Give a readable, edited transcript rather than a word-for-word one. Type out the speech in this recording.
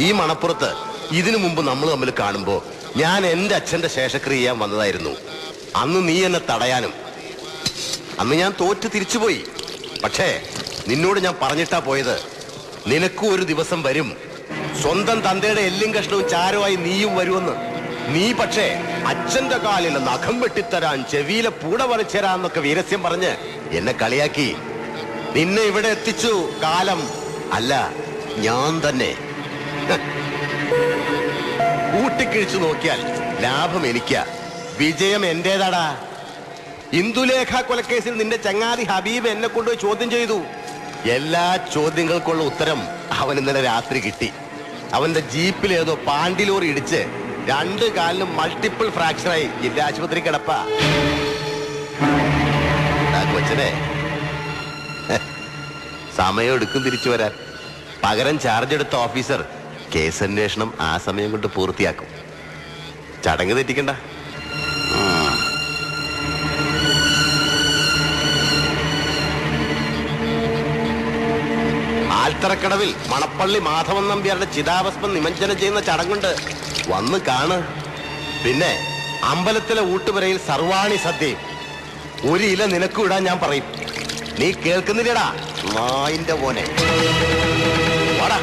ഈ മണപ്പുറത്ത് ഇതിനു മുമ്പ് നമ്മൾ തമ്മിൽ കാണുമ്പോ ഞാൻ എന്റെ അച്ഛന്റെ ശേഷക്രിയ ചെയ്യാൻ വന്നതായിരുന്നു. അന്ന് നീ എന്നെ തടയാനും. അന്ന് ഞാൻ തോറ്റ് തിരിച്ചുപോയി. പക്ഷേ നിന്നോട് ഞാൻ പറഞ്ഞിട്ടാ പോയത്, നിനക്കും ഒരു ദിവസം വരും, സ്വന്തം തന്തയുടെ എല്ലും കഷ്ണവും ചാരമായി നീയും വരുമെന്ന്. നീ പക്ഷേ അച്ഛന്റെ കാലിൽ നഖം വെട്ടിത്തരാൻ, ചെവിയിലെ പൂട വരച്ചേരാന്നൊക്കെ വീരസ്യം പറഞ്ഞ് എന്നെ കളിയാക്കി. നിന്നെ ഇവിടെ എത്തിച്ചു കാലം, അല്ല ഞാൻ തന്നെ. കൂട്ടിക്കിഴിച്ചു നോക്കിയാൽ ലാഭം എനിക്കാ, വിജയം എന്റേതാടാ. ഇന്ദുലേഖ കൊലക്കേസിൽ നിന്റെ ചങ്ങാതി ഹബീബ് എന്നെ കൊണ്ടുപോയി ചോദ്യം ചെയ്തു. എല്ലാ ചോദ്യങ്ങൾക്കുള്ള ഉത്തരം അവൻ ഇന്നലെ രാത്രി കിട്ടി. അവന്റെ ജീപ്പിൽ ഏതോ പാണ്ടിലോറി ഇടിച്ച് 2 കാലിനും മൾട്ടിപ്പിൾ ഫ്രാക്ചറായി ജില്ലാ ആശുപത്രി കിടപ്പാ. കൊച്ചനെ സമയം എടുക്കും തിരിച്ചു വരാൻ. പകരം ചാർജ് എടുത്ത ഓഫീസർ കേസ് അന്വേഷണം ആ സമയം കൊണ്ട് പൂർത്തിയാക്കും. ചടങ്ങ് തെറ്റിക്കണ്ട. ആൽത്തറക്കടവിൽ മണപ്പള്ളി മാധവൻ നമ്പ്യാരുടെ ചിതാഭസ്മം നിമഞ്ജനം ചെയ്യുന്ന ചടങ്ങുണ്ട്, വന്ന് കാണ്. പിന്നെ അമ്പലത്തിലെ ഊട്ടുപുരയിൽ സർവാണി സദ്യയും. 1 ഇല നിനക്കും ഇടാൻ ഞാൻ പറയും. നീ കേൾക്കുന്നില്ലടാ നായിന്റെ മോനെ. വാടാ.